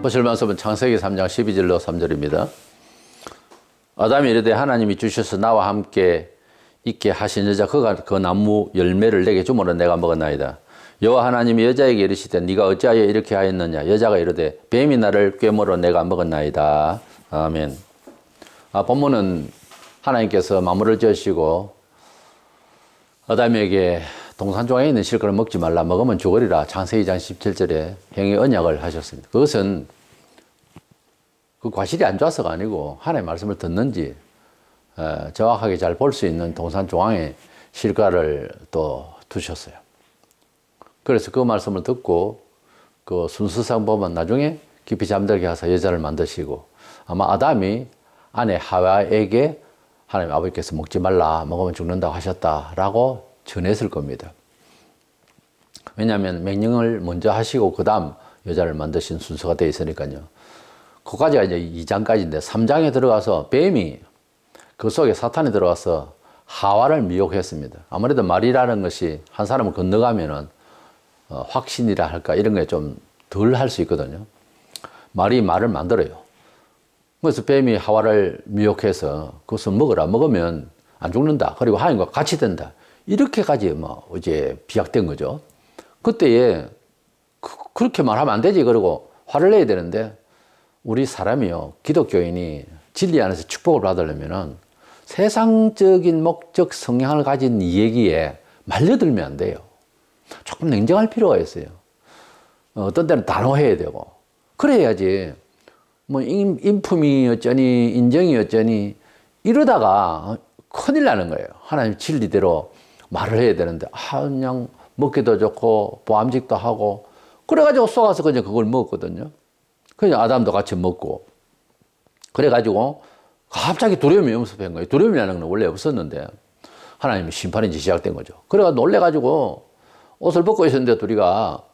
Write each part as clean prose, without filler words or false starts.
보실 말씀은 창세기 3장 12절로 3절입니다. 아담이 이르되 하나님이 주셔서 나와 함께 있게 하신 여자 그가 그 나무 열매를 내게 주므로 내가 먹었나이다. 여호와 하나님이 여자에게 이르시되 네가 어찌하여 이렇게 하였느냐. 여자가 이르되 뱀이 나를 꿰물어 내가 먹었나이다. 아멘. 본문은 하나님께서 만물을 지으시고 아담에게 동산중앙에 있는 실과를 먹지 말라, 먹으면 죽으리라. 창세기 2장 17절에 행위 언약을 하셨습니다. 그것은 그 과실이 안 좋아서가 아니고 하나님의 말씀을 듣는지 정확하게 잘 볼 수 있는 동산중앙에 실과를 또 두셨어요. 그래서 그 말씀을 듣고 그 순서상 보면 나중에 깊이 잠들게 하사 여자를 만드시고, 아마 아담이 아내 하와에게 하나님 아버지께서 먹지 말라, 먹으면 죽는다고 하셨다라고 전했을 겁니다. 왜냐하면 명령을 먼저 하시고 그 다음 여자를 만드신 순서가 되어 있으니까요. 그까지가 이제 2장까지인데 3장에 들어가서 뱀이 그 속에 사탄이 들어가서 하와를 미혹했습니다. 아무래도 말이라는 것이 한 사람을 건너가면은 확신이라 할까 이런 게 좀 덜 할 수 있거든요. 말이 말을 만들어요. 그래서 뱀이 하와를 미혹해서 그것을 먹으라, 먹으면 안 죽는다, 그리고 하나님과 같이 된다, 이렇게까지 이제 비약된 거죠. 그때에 그렇게 말하면 안 되지, 그러고 화를 내야 되는데, 우리 사람이요, 기독교인이 진리 안에서 축복을 받으려면은 세상적인 목적 성향을 가진 이 얘기에 말려들면 안 돼요. 조금 냉정할 필요가 있어요. 어떤 때는 단호해야 되고, 그래야지 인품이 어쩌니 인정이 어쩌니 이러다가 큰일 나는 거예요. 하나님 진리대로 말을 해야 되는데 그냥 먹기도 좋고 보암직도 하고 그래가지고 속아서 그냥 그걸 먹었거든요. 그냥 아담도 같이 먹고 그래가지고 갑자기 두려움이 엄습한 거예요. 두려움이라는 건 원래 없었는데 하나님의 심판이 시작된 거죠. 그래가 놀래가지고 옷을 벗고 있었는데 둘이가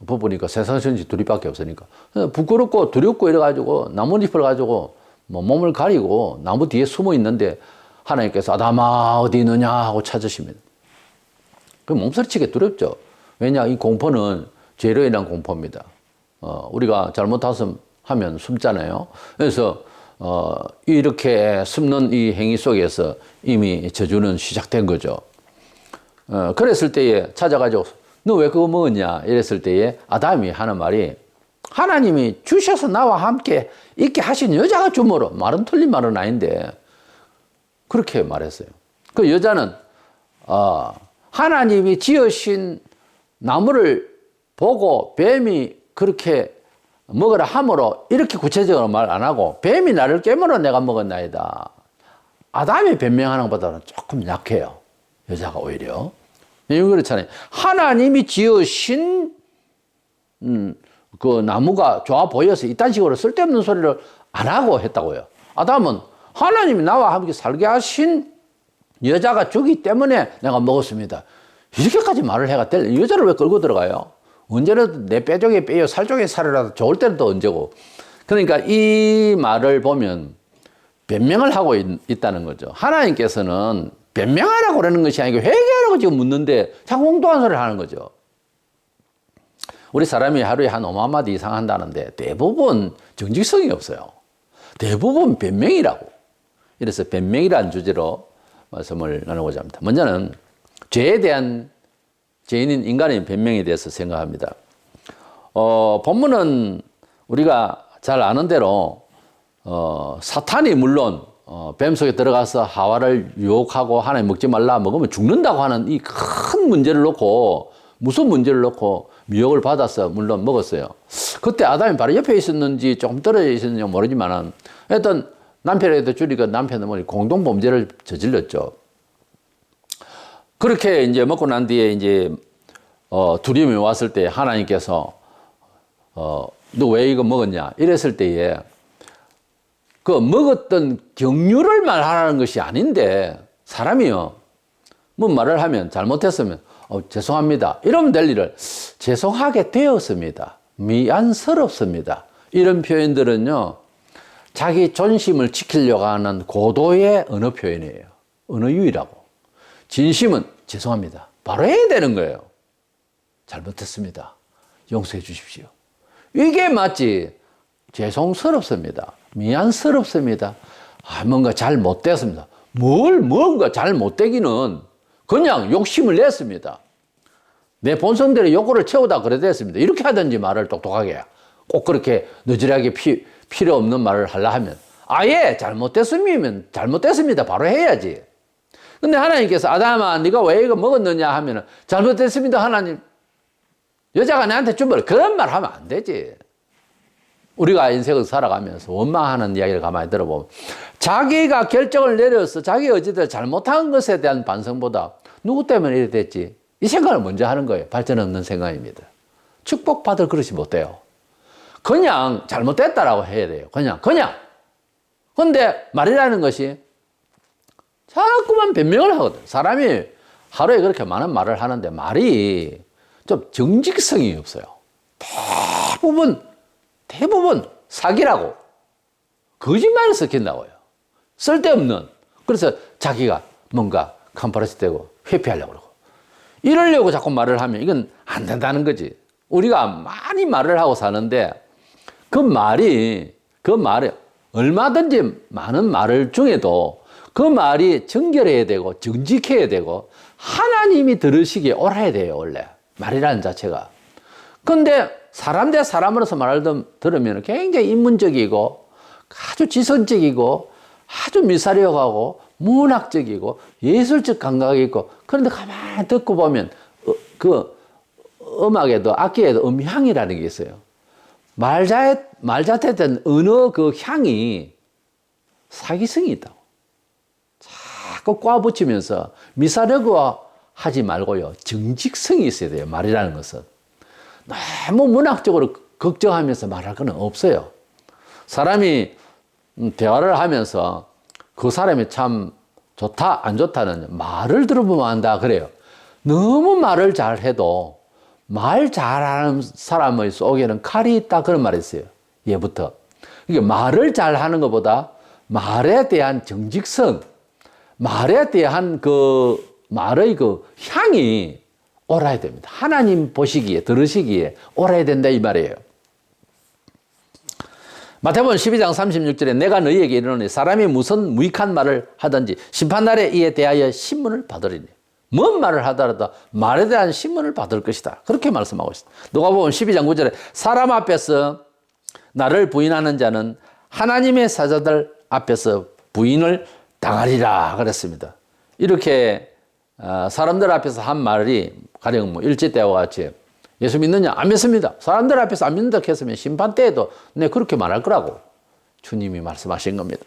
벗으니까 세상 전지 둘이밖에 없으니까 부끄럽고 두렵고 이래가지고 나뭇잎을 가지고 몸을 가리고 나무 뒤에 숨어 있는데 하나님께서 아담아 어디 있느냐 하고 찾으십니다. 그 몸서리치게 두렵죠. 왜냐, 이 공포는 죄로 인한 공포입니다. 우리가 잘못하면 숨잖아요. 그래서 이렇게 숨는 이 행위 속에서 이미 저주는 시작된 거죠. 그랬을 때에 찾아가지고 너 왜 그거 먹었냐 이랬을 때에 아담이 하는 말이 하나님이 주셔서 나와 함께 있게 하신 여자가 주므로, 말은 틀린 말은 아닌데 그렇게 말했어요. 그 여자는 하나님이 지으신 나무를 보고 뱀이 그렇게 먹으라 함으로 이렇게 구체적으로 말 안 하고 뱀이 나를 깨물어 내가 먹었나이다. 아담이 변명하는 것보다는 조금 약해요. 여자가 오히려. 이건 그렇잖아요. 하나님이 지으신 그 나무가 좋아 보여서 이딴 식으로 쓸데없는 소리를 안 하고 했다고요. 아담은 하나님이 나와 함께 살게 하신 여자가 주기 때문에 내가 먹었습니다, 이렇게까지 말을 해가 될 여자를 왜 끌고 들어가요? 언제라도 내 뼈쪽에 뼈요 살쪽에 살이라도 좋을 때는 또 언제고. 그러니까 이 말을 보면 변명을 하고 있다는 거죠. 하나님께서는 변명하라고 그러는 것이 아니고 회개하라고 지금 묻는데 자꾸 엉뚱한 소리를 하는 거죠. 우리 사람이 하루에 한 5만 마디 이상 한다는데 대부분 정직성이 없어요. 대부분 변명이라고. 이래서 변명이라는 주제로 말씀을 나누고자 합니다. 먼저는 죄에 대한 죄인인 인간의 변명에 대해서 생각합니다. 본문은 우리가 잘 아는 대로 사탄이 물론 뱀 속에 들어가서 하와를 유혹하고 하나님 먹지 말라, 먹으면 죽는다고 하는 이 큰 문제를 놓고, 무슨 문제를 놓고 미혹을 받아서 물론 먹었어요. 그때 아담이 바로 옆에 있었는지 조금 떨어져 있었는지 모르지만은 하여튼 남편에도 줄이고 남편은 공동 범죄를 저질렀죠. 그렇게 이제 먹고 난 뒤에 이제 두려움이 왔을 때 하나님께서 너 왜 이거 먹었냐 이랬을 때에 그 먹었던 경유를 말하라는 것이 아닌데, 사람이요 뭐 말을 하면 잘못했으면 죄송합니다 이러면 될 일을 죄송하게 되었습니다, 미안스럽습니다, 이런 표현들은요 자기 존심을 지키려고 하는 고도의 언어 표현이에요. 언어 유희라고. 진심은 죄송합니다 바로 해야 되는 거예요. 잘못했습니다, 용서해 주십시오, 이게 맞지. 죄송스럽습니다. 미안스럽습니다. 뭔가 잘 못됐습니다. 뭔가 잘 못되기는 그냥 욕심을 냈습니다. 내 본성대로 욕구를 채우다 그래 됐습니다. 이렇게 하든지 말을 똑똑하게. 꼭 그렇게 느지하게 필요 없는 말을 하려 하면 아예 잘못됐으면 잘못됐습니다. 바로 해야지. 근데 하나님께서 아담아 네가 왜 이거 먹었느냐 하면 잘못됐습니다 하나님. 여자가 나한테 주면 그런 말 하면 안 되지. 우리가 인생을 살아가면서 원망하는 이야기를 가만히 들어보면 자기가 결정을 내려서 자기 어찌든 잘못한 것에 대한 반성보다 누구 때문에 이래 됐지 이 생각을 먼저 하는 거예요. 발전 없는 생각입니다. 축복받을 그릇이 못 돼요. 그냥 잘못됐다라고 해야 돼요. 그냥. 근데 말이라는 것이 자꾸만 변명을 하거든. 사람이 하루에 그렇게 많은 말을 하는데 말이 좀 정직성이 없어요. 대부분 사기라고 거짓말을 섞인다고요. 쓸데없는. 그래서 자기가 뭔가 컴프레스 되고 회피하려고 그러고 이러려고 자꾸 말을 하면 이건 안 된다는 거지. 우리가 많이 말을 하고 사는데 그 말이 얼마든지 많은 말을 중에도 그 말이 정결해야 되고 정직해야 되고 하나님이 들으시기에 옳아야 돼요. 원래 말이라는 자체가. 근데 사람 대 사람으로서 말을 들으면 굉장히 인문적이고 아주 지성적이고 아주 미사려하고 문학적이고 예술적 감각이 있고 그런데 가만히 듣고 보면 그 음악에도 악기에도 음향이라는 게 있어요. 말자태 된 언어 그 향이 사기성이 있다고. 자꾸 꽈붙이면서 미사려고 하지 말고요. 정직성이 있어야 돼요. 말이라는 것은. 너무 문학적으로 걱정하면서 말할 건 없어요. 사람이 대화를 하면서 그 사람이 참 좋다 안 좋다는 말을 들어보면 안다 그래요. 너무 말을 잘해도 말 잘하는 사람의 속에는 칼이 있다 그런 말이 있어요. 예부터. 이게 말을 잘하는 것보다 말에 대한 정직성, 말에 대한 말의 향이 옳아야 됩니다. 하나님 보시기에 들으시기에 옳아야 된다 이 말이에요. 마태복음 12장 36절에 내가 너희에게 이르노니 사람이 무슨 무익한 말을 하든지 심판날에 이에 대하여 신문을 받으리니. 뭔 말을 하더라도 말에 대한 신문을 받을 것이다. 그렇게 말씀하고 있습니다. 누가복음 12장 9절에 사람 앞에서 나를 부인하는 자는 하나님의 사자들 앞에서 부인을 당하리라 그랬습니다. 이렇게 사람들 앞에서 한 말이 가령 일제 때와 같이 예수 믿느냐? 안 믿습니다. 사람들 앞에서 안 믿는다 했으면 심판 때에도 내 그렇게 말할 거라고 주님이 말씀하신 겁니다.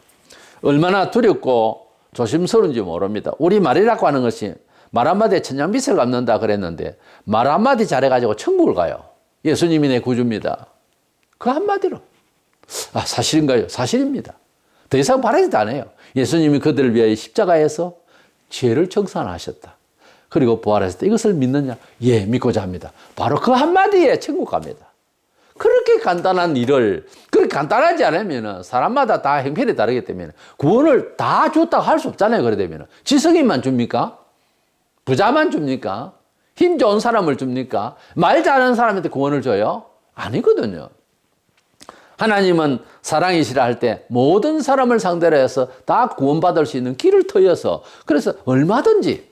얼마나 두렵고 조심스러운지 모릅니다. 우리 말이라고 하는 것이 말 한마디에 천냥빚을 갚는다 그랬는데 말 한마디 잘해가지고 천국을 가요. 예수님이 내 구주입니다. 그 한마디로. 사실인가요? 사실입니다. 더 이상 바라지도 않아요. 예수님이 그들을 위하여 십자가에서 죄를 청산하셨다. 그리고 부활하셨다. 이것을 믿느냐? 예, 믿고자 합니다. 바로 그 한마디에 천국 갑니다. 그렇게 간단한 일을 그렇게 간단하지 않으면 사람마다 다 형편이 다르기 때문에 구원을 다 줬다고 할 수 없잖아요. 그래 되면 지성인만 줍니까? 부자만 줍니까? 힘 좋은 사람을 줍니까? 말 잘하는 사람한테 구원을 줘요? 아니거든요. 하나님은 사랑이시라 할 때 모든 사람을 상대로 해서 다 구원받을 수 있는 길을 터여서 그래서 얼마든지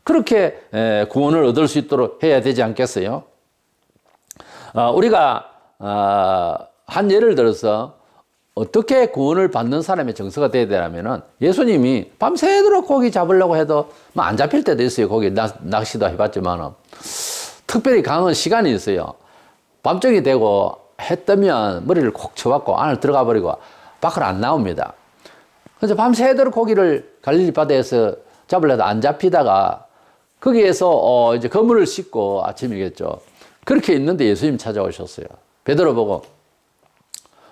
그렇게 구원을 얻을 수 있도록 해야 되지 않겠어요? 우리가 한 예를 들어서 어떻게 구원을 받는 사람의 정서가 되어야 되냐면은 예수님이 밤새도록 고기 잡으려고 해도 뭐 안 잡힐 때도 있어요. 고기 낚시도 해봤지만 특별히 강한 시간이 있어요. 밤중이 되고 해 뜨면 머리를 콕 쳐박고 안을 들어가 버리고 밖으로 안 나옵니다. 그래서 밤새도록 고기를 갈릴리 바다에서 잡으려도 안 잡히다가 거기에서 이제 그물을 씻고 아침이겠죠. 그렇게 있는데 예수님 찾아오셨어요. 베드로 보고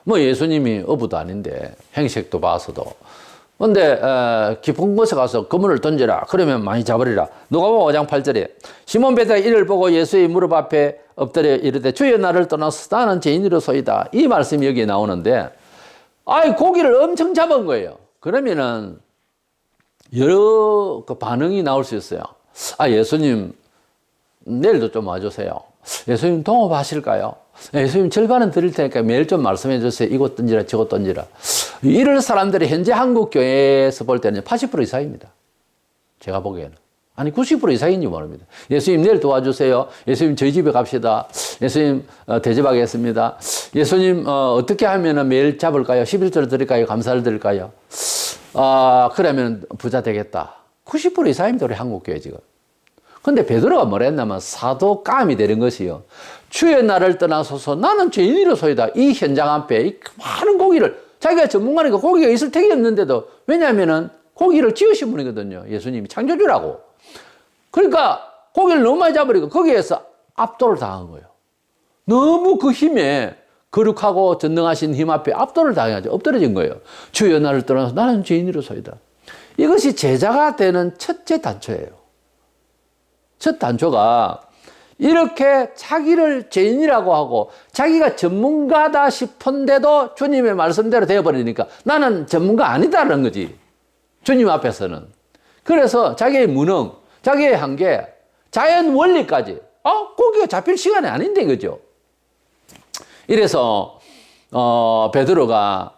뭐 예수님이 어부도 아닌데 행색도 봐서도 근데 깊은 곳에 가서 그물을 던져라 그러면 많이 잡으리라. 누가복음 5장 8절에 시몬 베드로가 이를 보고 예수의 무릎 앞에 엎드려 이르되 주여 나를 떠나서 나는 죄인이로소이다. 이 말씀이 여기에 나오는데 고기를 엄청 잡은 거예요. 그러면은 여러 그 반응이 나올 수 있어요. 예수님 내일도 좀 와주세요. 예수님 동업하실까요? 예수님 절반은 드릴 테니까 매일 좀 말씀해 주세요. 이것 던지라 저것 던지라. 이럴 사람들이 현재 한국 교회에서 볼 때는 80% 이상입니다. 제가 보기에는. 아니 90% 이상인지 모릅니다. 예수님 내일 도와주세요. 예수님 저희 집에 갑시다. 예수님 대접하겠습니다. 예수님 어떻게 하면 매일 잡을까요? 11조를 드릴까요? 감사를 드릴까요? 그러면 부자 되겠다. 90% 이상입니다. 우리 한국 교회 지금. 근데 베드로가 뭐라 했냐면 사도감이 되는 것이요. 주의 나를 떠나소서 나는 죄인이로소이다. 이 현장 앞에 이 많은 고기를 자기가 전문가니까 고기가 있을 택이 없는데도 왜냐하면은 고기를 지으신 분이거든요. 예수님이 창조주라고. 그러니까 고기를 너무 많이 잡으니까 거기에서 압도를 당한 거예요. 너무 그 힘에 거룩하고 전능하신 힘 앞에 압도를 당해가지고 엎드러진 거예요. 주여 나를 떠나서 나는 죄인이로소이다. 이것이 제자가 되는 첫째 단초예요. 첫 단초가 이렇게 자기를 죄인이라고 하고 자기가 전문가다 싶은데도 주님의 말씀대로 되어버리니까 나는 전문가 아니다라는 거지. 주님 앞에서는. 그래서 자기의 무능, 자기의 한계, 자연 원리까지 고기가 잡힐 시간이 아닌데 그죠. 이래서 베드로가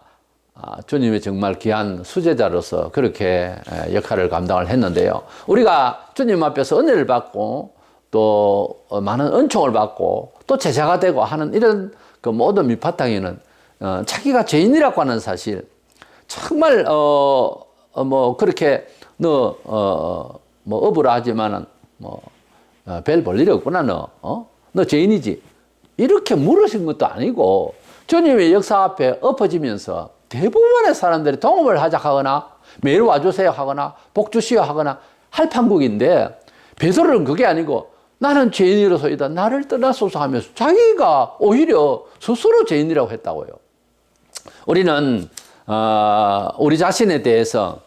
주님의 정말 귀한 수제자로서 그렇게 역할을 감당을 했는데요. 우리가 주님 앞에서 은혜를 받고 또 많은 은총을 받고 또 제자가 되고 하는 이런 그 모든 밑바탕에는 자기가 죄인이라고 하는 사실 정말 뭐 그렇게 너 뭐 업으라 하지만은 뭐 별 볼 일이 없구나 너 죄인이지 이렇게 물으신 것도 아니고 주님의 역사 앞에 엎어지면서 대부분의 사람들이 동업을 하자하거나 매일 와주세요 하거나 복 주시오 하거나 할 판국인데 베드로는 그게 아니고 나는 죄인이로소이다 나를 떠나소서 하면서 자기가 오히려 스스로 죄인이라고 했다고요. 우리는 우리 자신에 대해서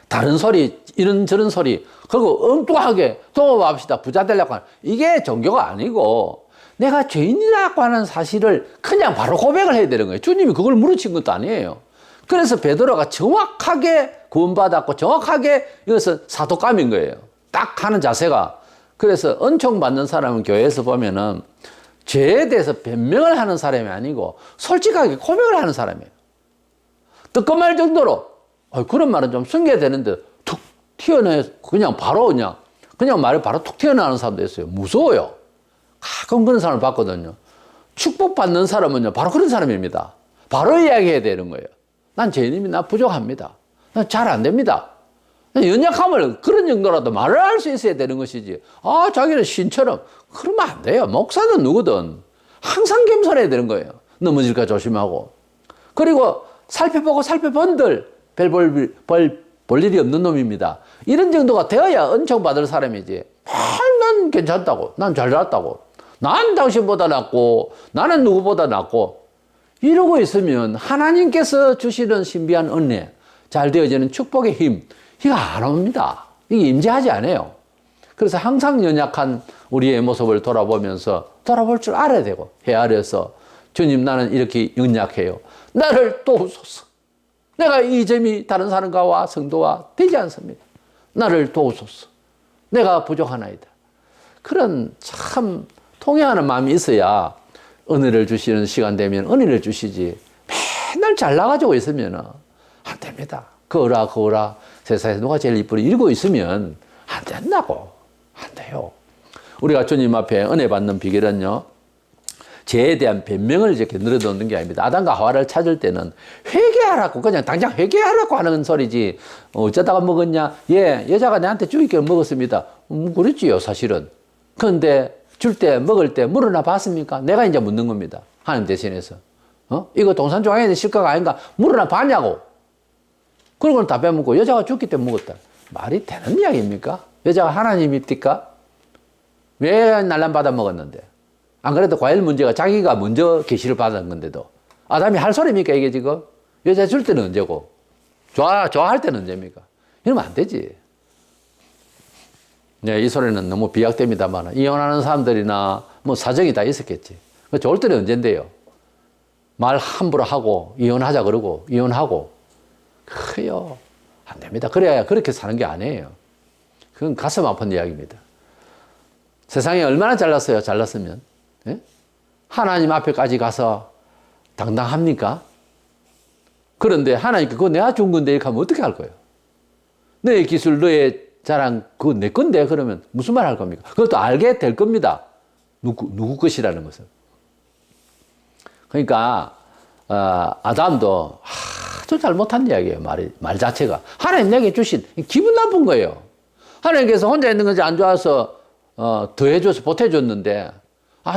다른 소리 이런저런 소리 그리고 엉뚱하게 동업합시다 부자 되려고 하는 이게 종교가 아니고 내가 죄인이라고 하는 사실을 그냥 바로 고백을 해야 되는 거예요. 주님이 그걸 물으신 것도 아니에요. 그래서 베드로가 정확하게 구원받았고 정확하게 이것은 사도감인 거예요. 딱 하는 자세가. 그래서 은총 받는 사람은 교회에서 보면은 죄에 대해서 변명을 하는 사람이 아니고 솔직하게 고백을 하는 사람이에요. 뜨끔할 정도로 그런 말은 좀 숨겨야 되는데 툭 튀어내 그냥 바로 그냥 말이 바로 툭 튀어나오는 사람도 있어요. 무서워요. 가끔 그런 사람을 봤거든요. 축복받는 사람은요, 바로 그런 사람입니다. 바로 이야기해야 되는 거예요. 난 죄인입니다. 나 부족합니다. 난 잘 안 됩니다. 연약함을 그런 정도라도 말을 할 수 있어야 되는 것이지. 자기는 신처럼. 그러면 안 돼요. 목사는 누구든. 항상 겸손해야 되는 거예요. 넘어질까 조심하고. 그리고 살펴본들 별 볼 일이 없는 놈입니다. 이런 정도가 되어야 은총 받을 사람이지. 난 괜찮다고. 난 잘 나왔다고. 난 당신보다 낫고 나는 누구보다 낫고 이러고 있으면 하나님께서 주시는 신비한 은혜 잘 되어지는 축복의 힘 이거 안 옵니다. 이게 임재하지 않아요. 그래서 항상 연약한 우리의 모습을 돌아보면서 돌아볼 줄 알아야 되고 헤아려서 주님 나는 이렇게 연약해요. 나를 도우소서. 내가 이 점이 다른 사람과 성도와 되지 않습니다. 나를 도우소서. 내가 부족하나이다. 그런 참 통회하는 마음이 있어야 은혜를 주시는 시간 되면 은혜를 주시지 맨날 잘나가지고 있으면 안 됩니다. 거라 세상에서 누가 제일 이쁘리 이러고 있으면 안 된다고. 안 돼요. 우리가 주님 앞에 은혜 받는 비결은요. 죄에 대한 변명을 이렇게 늘어놓는 게 아닙니다. 아담과 하와를 찾을 때는 회개하라고 그냥 당장 회개하라고 하는 소리지 어쩌다가 먹었냐? 예, 여자가 내한테 주기께 먹었습니다. 그랬지요 사실은. 그런데 줄 때 먹을 때 물어나 봤습니까? 내가 이제 묻는 겁니다. 하나님 대신해서. 이거 동산종아인의 실과가 아닌가? 물어나 봤냐고. 그러고는 다 빼먹고 여자가 죽기 때문에 먹었다. 말이 되는 이야기입니까? 여자가 하나님입니까? 왜 날람 받아 먹었는데? 안 그래도 과일 문제가 자기가 먼저 계시를 받은 건데도 아담이 할 소리입니까 이게 지금? 여자 줄 때는 언제고? 좋아할 때는 언제입니까? 이러면 안 되지. 네, 이 소리는 너무 비약됩니다만 이혼하는 사람들이나 뭐 사정이 다 있었겠지. 좋을 때는 언젠데요? 말 함부로 하고 이혼하자 그러고 이혼하고 그래요. 안 됩니다. 그래야 그렇게 사는 게 아니에요. 그건 가슴 아픈 이야기입니다. 세상에 얼마나 잘났어요. 잘났으면. 예? 하나님 앞에까지 가서 당당합니까? 그런데 하나님께 그거 내가 준 건데 이렇게 하면 어떻게 할 거예요? 너의 기술, 너의 자랑, 그거 내 건데 그러면 무슨 말 할 겁니까? 그것도 알게 될 겁니다. 누구 것이라는 것을. 그러니까 아담도 아주 잘못한 이야기예요. 말 자체가. 하나님 내게 주신 기분 나쁜 거예요. 하나님께서 혼자 있는 것이 안 좋아서 더해줘서 보태줬는데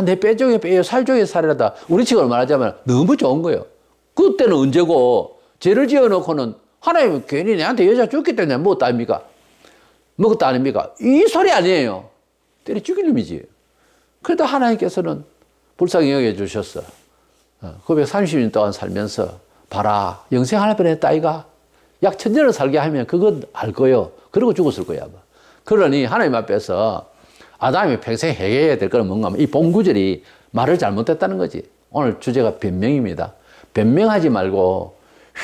내 뼈 중에 뼈요 살 중에 살이라다 우리 식으로 말하자면 너무 좋은 거예요. 그때는 언제고 죄를 지어놓고는 하나님 괜히 내한테 여자 줬기 때문에 먹었다 아닙니까? 먹었다 아닙니까? 이 소리 아니에요. 때려 죽일 놈이지. 그래도 하나님께서는 불쌍히 여겨주셨어. 930년 동안 살면서 봐라 영생 하나 뻔했다 아이가. 약 1000년을 살게 하면 그건 알 거요. 그러고 죽었을 거야 아마. 그러니 하나님 앞에서 아담이 평생 회개해야 될 거는 뭔가 하면 이 본구절이 말을 잘못했다는 거지. 오늘 주제가 변명입니다. 변명하지 말고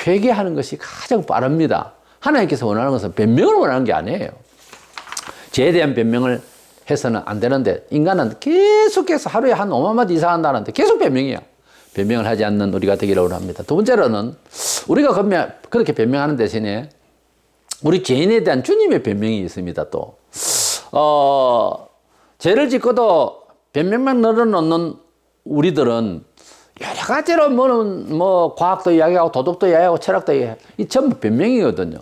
회개하는 것이 가장 빠릅니다. 하나님께서 원하는 것은 변명을 원하는 게 아니에요. 죄에 대한 변명을 해서는 안 되는데 인간은 계속해서 하루에 한 5만 마디 이상 한다는데 계속 변명이야. 변명을 하지 않는 우리가 되기를 원합니다. 두 번째로는 우리가 그렇게 변명하는 대신에 우리 죄인에 대한 주님의 변명이 있습니다. 또 죄를 짓고도 변명만 늘어놓는 우리들은 여러 가지로 뭐 과학도 이야기하고 도덕도 이야기하고 철학도 이야기하고 이 전부 변명이거든요.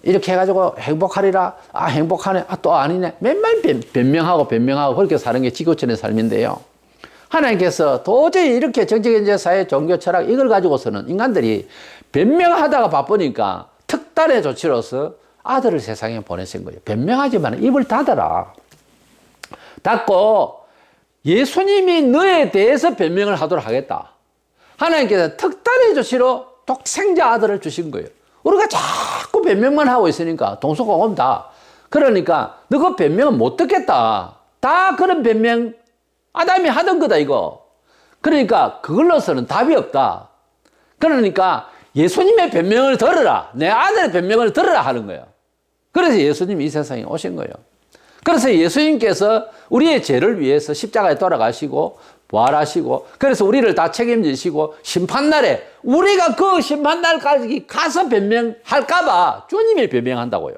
이렇게 해가지고 행복하리라. 행복하네. 또 아니네. 맨날 변명하고 그렇게 사는 게 지구촌의 삶인데요. 하나님께서 도저히 이렇게 정치경제 사회 종교 철학 이걸 가지고서는 인간들이 변명하다가 바쁘니까 특단의 조치로서 아들을 세상에 보내신 거예요. 변명하지만 입을 닫아라. 닫고 예수님이 너에 대해서 변명을 하도록 하겠다. 하나님께서 특단의 조치로 독생자 아들을 주신 거예요. 우리가 자꾸 변명만 하고 있으니까 동서고금 다. 그러니까 너 그 변명은 못 듣겠다. 다 그런 변명 아담이 하던 거다 이거. 그러니까 그걸로서는 답이 없다. 그러니까 예수님의 변명을 들어라. 내 아들의 변명을 들어라 하는 거예요. 그래서 예수님이 이 세상에 오신 거예요. 그래서 예수님께서 우리의 죄를 위해서 십자가에 돌아가시고 부활하시고 그래서 우리를 다 책임지시고 심판날에 우리가 그 심판날까지 가서 변명할까봐 주님이 변명한다고요.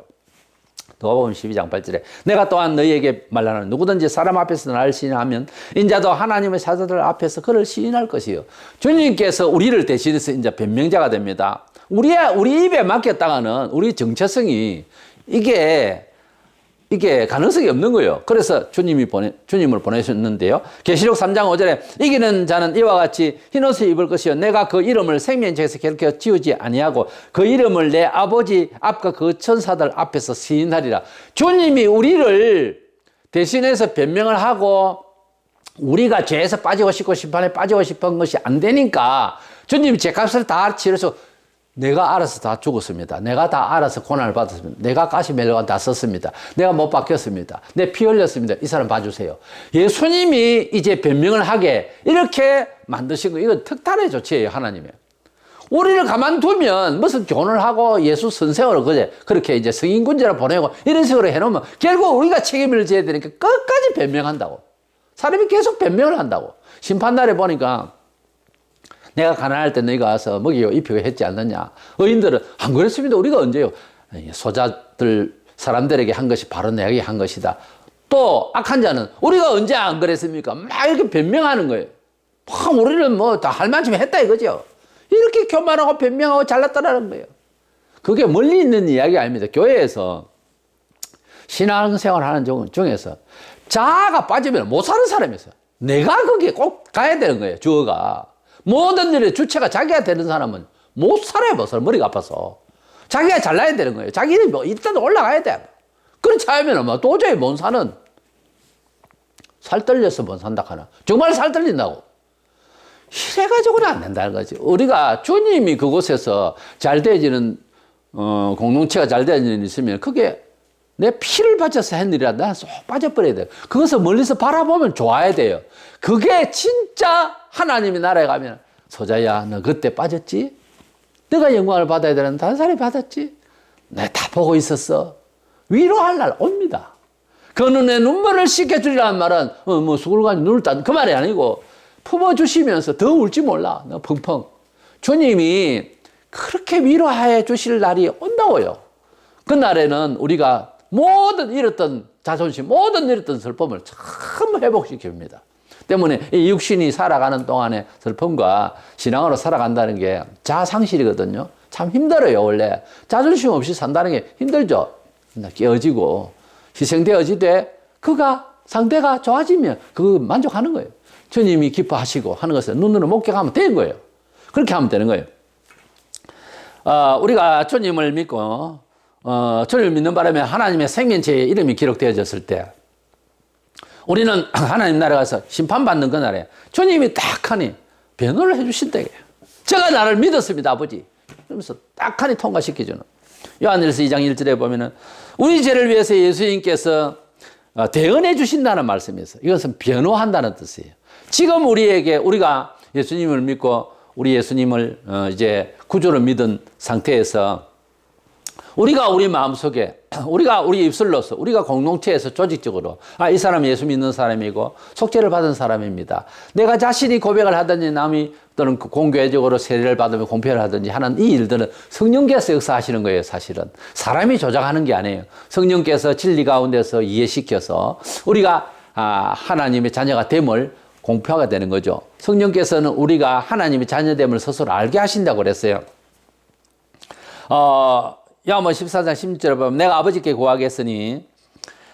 누가복음 12장 8절에 내가 또한 너희에게 말하노니 누구든지 사람 앞에서 나를 시인하면 인자도 하나님의 사자들 앞에서 그를 시인할 것이요. 주님께서 우리를 대신해서 이제 변명자가 됩니다. 우리 입에 맡겼다가는 우리 정체성이 이게 가능성이 없는 거예요. 그래서 주님을 보내셨는데요. 계시록 3장 5절에 이기는 자는 이와 같이 흰옷을 입을 것이요 내가 그 이름을 생명책에서 결코 지우지 아니하고 그 이름을 내 아버지 앞과 그 천사들 앞에서 시인하리라. 주님이 우리를 대신해서 변명을 하고 우리가 죄에서 빠지고 싶고 심판에 빠지고 싶은 것이 안 되니까 주님이 죄값을 다 치러서 내가 알아서 다 죽었습니다. 내가 다 알아서 고난을 받았습니다. 내가 가시멜로가 다 썼습니다. 내가 못 박혔습니다. 내 피 흘렸습니다. 이 사람 봐주세요. 예수님이 이제 변명을 하게 이렇게 만드신 거 이건 특단의 조치예요. 하나님의. 우리를 가만두면 무슨 교훈을 하고 예수 선생으로 그렇게 이제 성인군자로 보내고 이런 식으로 해놓으면 결국 우리가 책임을 져야 되니까 끝까지 변명한다고. 사람이 계속 변명을 한다고. 심판날에 보니까 내가 가난할 때 너희가 와서 먹이고 입히고 했지 않느냐. 의인들은 안 그랬습니다. 우리가 언제요? 소자들 사람들에게 한 것이 바로 내게 한 것이다. 또 악한 자는 우리가 언제 안 그랬습니까? 막 이렇게 변명하는 거예요. 막 우리는 뭐 다 할 만큼 했다 이거죠. 이렇게 교만하고 변명하고 잘났다라는 거예요. 그게 멀리 있는 이야기 아닙니다. 교회에서 신앙생활 하는 중에서 자아가 빠지면 못 사는 사람이 있어요. 내가 거기에 꼭 가야 되는 거예요. 주어가. 모든 일의 주체가 자기가 되는 사람은 못 살아요. 못 살아. 머리가 아파서. 자기가 잘나야 되는 거예요. 자기는 뭐 일단 올라가야 돼. 그렇지 않으면 뭐 도저히 못 사는. 살 떨려서 못 산다 하나. 정말 살 떨린다고. 이래가지고는 안 된다는 거지. 우리가 주님이 그곳에서 잘 되어지는 공동체가 잘 되어지는 일 있으면 그게 내 피를 바쳐서 한 일이라 나는 쏙 빠져버려야 돼요. 그것을 멀리서 바라보면 좋아야 돼요. 그게 진짜 하나님의 나라에 가면 소자야 너 그때 빠졌지? 내가 영광을 받아야 되는 다른 사람이 받았지? 내가 다 보고 있었어. 위로할 날 옵니다. 그 눈에 눈물을 씻겨주리라는 말은 뭐 수굴관이 눈을 딴 그 말이 아니고 품어주시면서 더 울지 몰라. 너 펑펑. 주님이 그렇게 위로해 주실 날이 온다고요. 그날에는 우리가 모든 잃었던 자존심, 모든 잃었던 슬픔을 전부 회복시킵니다. 때문에 이 육신이 살아가는 동안의 슬픔과 신앙으로 살아간다는 게 자상실이거든요. 참 힘들어요, 원래. 자존심 없이 산다는 게 힘들죠. 깨어지고, 희생되어지되, 상대가 좋아지면 그 만족하는 거예요. 주님이 기뻐하시고 하는 것을 눈으로 목격하면 되는 거예요. 그렇게 하면 되는 거예요. 우리가 주님을 믿고, 주님을 믿는 바람에 하나님의 생명체의 이름이 기록되어졌을 때, 우리는 하나님 나라에 가서 심판받는 그날에 주님이 딱하니 변호를 해주신다. 제가 나를 믿었습니다, 아버지. 그러면서 딱하니 통과시켜주는. 요한일서 2장 1절에 보면은 우리 죄를 위해서 예수님께서 대언해 주신다는 말씀이 있어요. 이것은 변호한다는 뜻이에요. 지금 우리가 예수님을 믿고 우리 예수님을 이제 구주로 믿은 상태에서 우리가 우리 마음속에 우리가 우리 입술로서 우리가 공동체에서 조직적으로 이 사람은 예수 믿는 사람이고 속죄를 받은 사람입니다. 내가 자신이 고백을 하든지 남이 또는 공교회적으로 세례를 받으면 공표를 하든지 하는 이 일들은 성령께서 역사하시는 거예요. 사실은 사람이 조작하는 게 아니에요. 성령께서 진리 가운데서 이해시켜서 우리가 하나님의 자녀가 됨을 공표가 되는 거죠. 성령께서는 우리가 하나님의 자녀됨을 스스로 알게 하신다고 그랬어요. 야고보 14장 16절에 보면 내가 아버지께 구하겠으니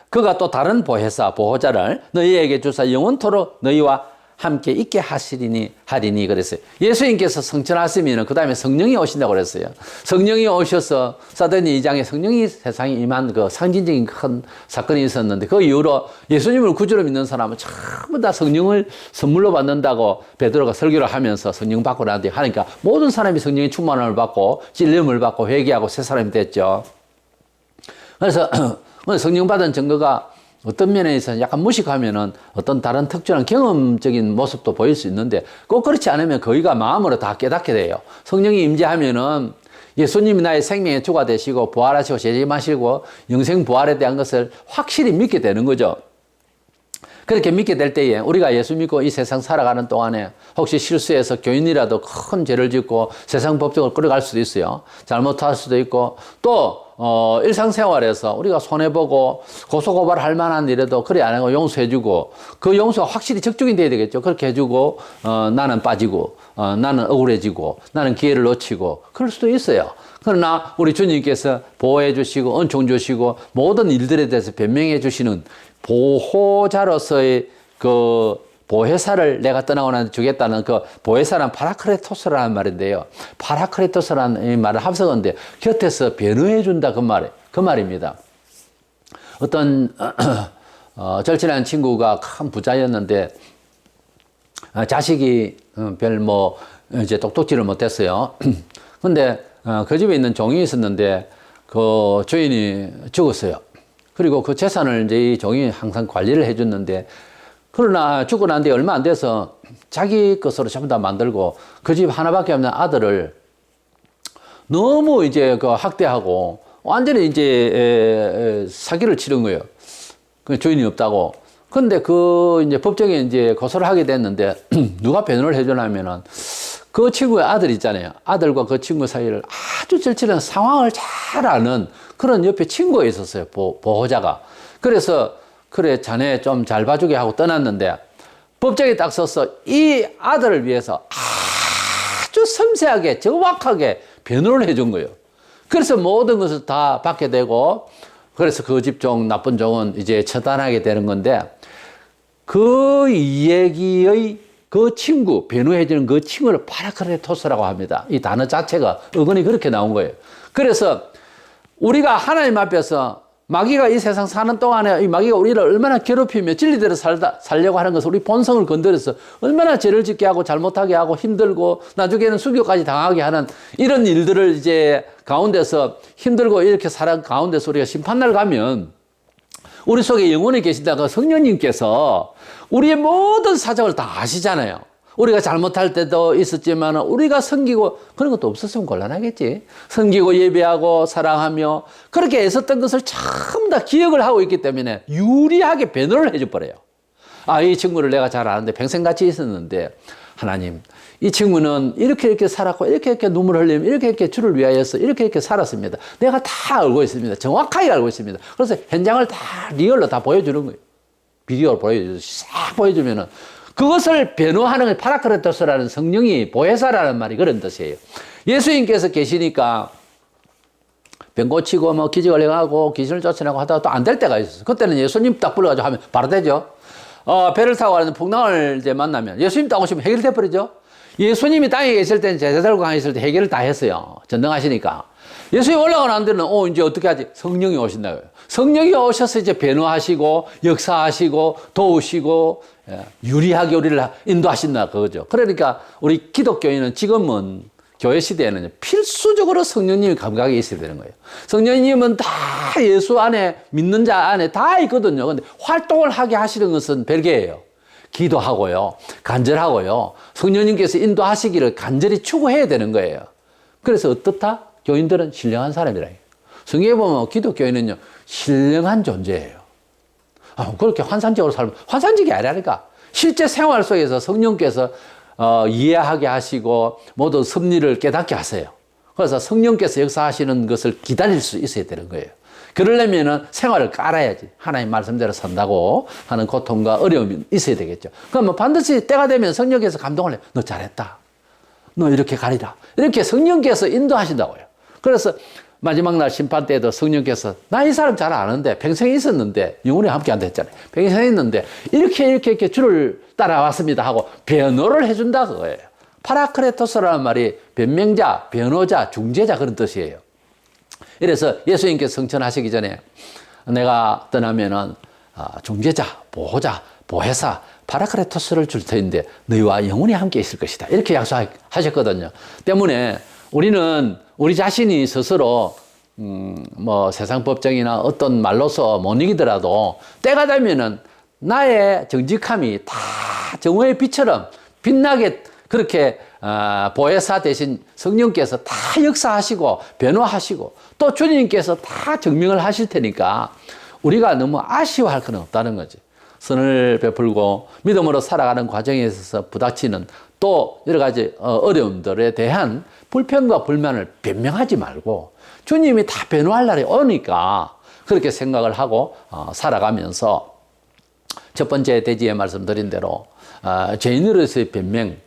그가 또 다른 보호자를 너희에게 주사 영원토록 너희와 함께 있게 하리니 그랬어요. 예수님께서 성천하시면 그 다음에 성령이 오신다고 그랬어요. 성령이 오셔서 사도행전 2장에 성령이 세상에 임한 그 상징적인 큰 사건이 있었는데 그 이후로 예수님을 구주로 믿는 사람은 전부 다 성령을 선물로 받는다고 베드로가 설교를 하면서 성령 받고 난 뒤에 하니까 모든 사람이 성령의 충만함을 받고 찔림을 받고 회개하고 새 사람이 됐죠. 그래서 성령 받은 증거가 어떤 면에 있어서 약간 무식하면은 어떤 다른 특별한 경험적인 모습도 보일 수 있는데 꼭 그렇지 않으면 거의가 마음으로 다 깨닫게 돼요. 성령이 임재하면은 예수님이 나의 생명의 주가 되시고 부활하시고 재림하시고 영생 부활에 대한 것을 확실히 믿게 되는 거죠. 그렇게 믿게 될 때에 우리가 예수 믿고 이 세상 살아가는 동안에 혹시 실수해서 교인이라도 큰 죄를 짓고 세상 법적으로 끌어갈 수도 있어요. 잘못할 수도 있고 또 일상생활에서 우리가 손해보고 고소고발할 만한 일에도 그래 안 하고 용서해주고 그 용서가 확실히 적중이 돼야 되겠죠. 그렇게 해주고 나는 빠지고 나는 억울해지고 나는 기회를 놓치고 그럴 수도 있어요. 그러나 우리 주님께서 보호해 주시고 은총 주시고 모든 일들에 대해서 변명해 주시는 보호자로서의 그 보혜사를 내가 떠나고 나서 주겠다는 그 보혜사는 파라크레토스라는 말인데요. 파라크레토스라는 이 말을 합성한데 곁에서 변호해 준다 그 말입니다. 어떤 절친한 친구가 큰 부자였는데 자식이 별 이제 똑똑지를 못했어요. 근데 그 집에 있는 종이 있었는데 그 주인이 죽었어요. 그리고 그 재산을 이제 이 종이 항상 관리를 해줬는데 그러나 죽고 난 뒤에 얼마 안 돼서 자기 것으로 전부 다 만들고 그 집 하나밖에 없는 아들을 너무 이제 그 학대하고 완전히 이제 사기를 치른 거예요. 그 주인이 없다고. 근데 그 이제 법정에 이제 고소를 하게 됐는데 누가 변호를 해주냐면은 그 친구의 아들 있잖아요. 아들과 그 친구 사이를 아주 절친한 상황을 잘 아는 그런 옆에 친구가 있었어요. 보호자가. 그래서 그래 자네 좀 잘 봐주게 하고 떠났는데 법정에 딱 서서 이 아들을 위해서 아주 섬세하게 정확하게 변호를 해준 거예요. 그래서 모든 것을 다 받게 되고 그래서 그 집종 나쁜 종은 이제 처단하게 되는 건데 그 얘기의 그 친구, 변호해주는 그 친구를 파라크레토스라고 합니다. 이 단어 자체가 어근이 그렇게 나온 거예요. 그래서 우리가 하나님 앞에서 마귀가 이 세상 사는 동안에 이 마귀가 우리를 얼마나 괴롭히며 진리대로 살려고 하는 것을 우리 본성을 건드려서 얼마나 죄를 짓게 하고 잘못하게 하고 힘들고 나중에는 수교까지 당하게 하는 이런 일들을 이제 가운데서 힘들고 이렇게 살아 가운데서 우리가 심판날 가면 우리 속에 영혼이 계신다가 성령님께서 우리의 모든 사정을 다 아시잖아요. 우리가 잘못할 때도 있었지만 우리가 섬기고 그런 것도 없었으면 곤란하겠지. 섬기고 예배하고 사랑하며 그렇게 애썼던 것을 전부 다 기억을 하고 있기 때문에 유리하게 변호를 해줘 버려요. 이 친구를 내가 잘 아는데 평생 같이 있었는데 하나님, 이 친구는 이렇게 살았고 이렇게 눈물을 흘리며 이렇게 주를 위하여서 이렇게 살았습니다. 내가 다 알고 있습니다. 정확하게 알고 있습니다. 그래서 현장을 다 리얼로 다 보여주는 거예요. 비디오를 싹 보여주면은 그것을 변호하는 파라크레토스라는 성령이 보혜사라는 말이 그런 뜻이에요. 예수님께서 계시니까 병 고치고 뭐 기적을 행하고 귀신을 쫓아내고 하다가 또 안 될 때가 있었어요. 그때는 예수님 딱 불러가지고 하면 바로 되죠. 배를 타고 가는 풍랑을 이제 만나면 예수님 딱 오시면 해결돼 버리죠. 예수님이 땅에 계실 때는 제자들과 강에 있을 때 해결을 다 했어요. 전능하시니까. 예수님 올라가는 안 되는 이제 어떻게 하지? 성령이 오신다고요. 성령이 오셔서 이제 변호하시고 역사하시고 도우시고 유리하게 우리를 인도하신다 그거죠. 그러니까 우리 기독교인은 지금은 교회 시대에는 필수적으로 성령님이 감각이 있어야 되는 거예요. 성령님은 다 예수 안에 믿는 자 안에 다 있거든요. 근데 활동을 하게 하시는 것은 별개예요. 기도하고요. 간절하고요. 성령님께서 인도하시기를 간절히 추구해야 되는 거예요. 그래서 어떻다? 교인들은 신령한 사람이라. 성경에 보면 기독교인은요, 신령한 존재예요. 그렇게 환상적으로 살면, 환상적이 아니라니까. 실제 생활 속에서 성령께서 이해하게 하시고 모든 섭리를 깨닫게 하세요. 그래서 성령께서 역사하시는 것을 기다릴 수 있어야 되는 거예요. 그러려면은 생활을 깔아야지. 하나님 말씀대로 산다고 하는 고통과 어려움이 있어야 되겠죠. 그러면 반드시 때가 되면 성령께서 감동을 해. 너 잘했다. 너 이렇게 가리라. 이렇게 성령께서 인도하신다고요. 그래서 마지막 날 심판 때에도 성령께서 나 이 사람 잘 아는데 평생 있었는데 영원히 함께 안 됐잖아요. 평생 있는데 이렇게 주를 따라왔습니다 하고 변호를 해준다 그거예요. 파라크레토스라는 말이 변명자, 변호자, 중재자 그런 뜻이에요. 이래서 예수님께서 성천하시기 전에 내가 떠나면은 중재자, 보호자, 보혜사, 파라크레토스를 줄 터인데 너희와 영원히 함께 있을 것이다. 이렇게 약속하셨거든요. 때문에 우리는 우리 자신이 스스로 뭐 세상 법정이나 어떤 말로서 못 이기더라도 때가 되면은 나의 정직함이 다 정오의 빛처럼 빛나게 그렇게 보혜사 대신 성령께서 다 역사하시고 변호하시고 또 주님께서 다 증명을 하실 테니까 우리가 너무 아쉬워할 건 없다는 거지. 선을 베풀고 믿음으로 살아가는 과정에 있어서 부닥치는 또 여러 가지 어려움들에 대한 불평과 불만을 변명하지 말고 주님이 다 변호할 날이 오니까 그렇게 생각을 하고 살아가면서 첫 번째 대지에 말씀드린 대로 죄인으로서의 변명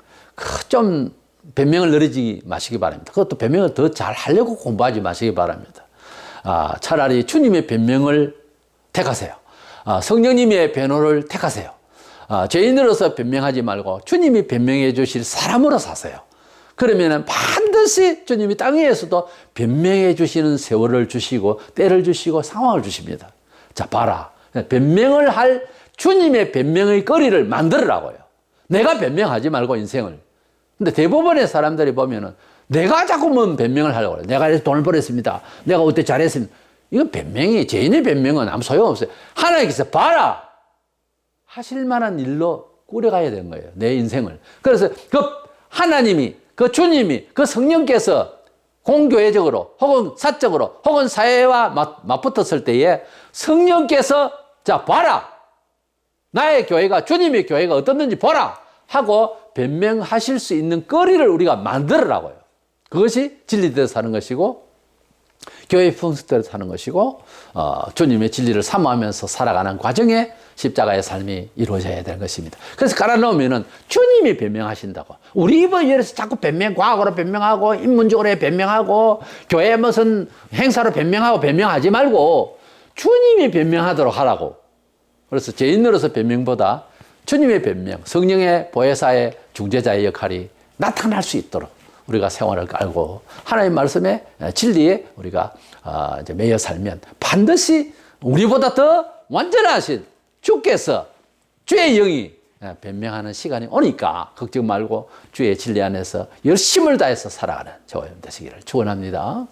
좀 변명을 늘리지 마시기 바랍니다. 그것도 변명을 더 잘 하려고 공부하지 마시기 바랍니다. 차라리 주님의 변명을 택하세요. 성령님의 변호를 택하세요. 죄인으로서 변명하지 말고 주님이 변명해 주실 사람으로 사세요. 그러면 반드시 주님이 땅 위에서도 변명해 주시는 세월을 주시고 때를 주시고 상황을 주십니다. 자, 봐라. 변명을 할 주님의 변명의 거리를 만들으라고요. 내가 변명하지 말고 인생을. 근데 대부분의 사람들이 보면은 내가 자꾸만 변명을 하려고 그래요. 내가 이래서 돈을 벌었습니다. 내가 어때 잘했습니다. 이건 변명이, 죄인의 변명은 아무 소용없어요. 하나님께서 봐라! 하실 만한 일로 꾸려가야 되는 거예요. 내 인생을. 그래서 그 하나님이, 그 주님이, 그 성령께서 공교회적으로 혹은 사적으로 혹은 사회와 맞붙었을 때에 성령께서 자, 봐라! 나의 교회가, 주님의 교회가 어떻는지 보라! 하고 변명하실 수 있는 거리를 우리가 만들으라고요. 그것이 진리대로 사는 것이고 교회의 풍습대로 사는 것이고 주님의 진리를 사모하면서 살아가는 과정에 십자가의 삶이 이루어져야 되는 것입니다. 그래서 깔아놓으면은 주님이 변명하신다고. 우리 입을 열어서 자꾸 과학으로 변명하고 인문적으로 변명하고 교회 무슨 행사로 변명하지 말고 주님이 변명하도록 하라고. 그래서 죄인으로서 변명보다 주님의 변명, 성령의 보혜사의 중재자의 역할이 나타날 수 있도록 우리가 생활을 깔고 하나님 말씀의 진리에 우리가 이제 매여 살면 반드시 우리보다 더 완전하신 주께서 주의 영이 변명하는 시간이 오니까 걱정 말고 주의 진리 안에서 열심을 다해서 살아가는 저와 여러분 되시기를 축원합니다.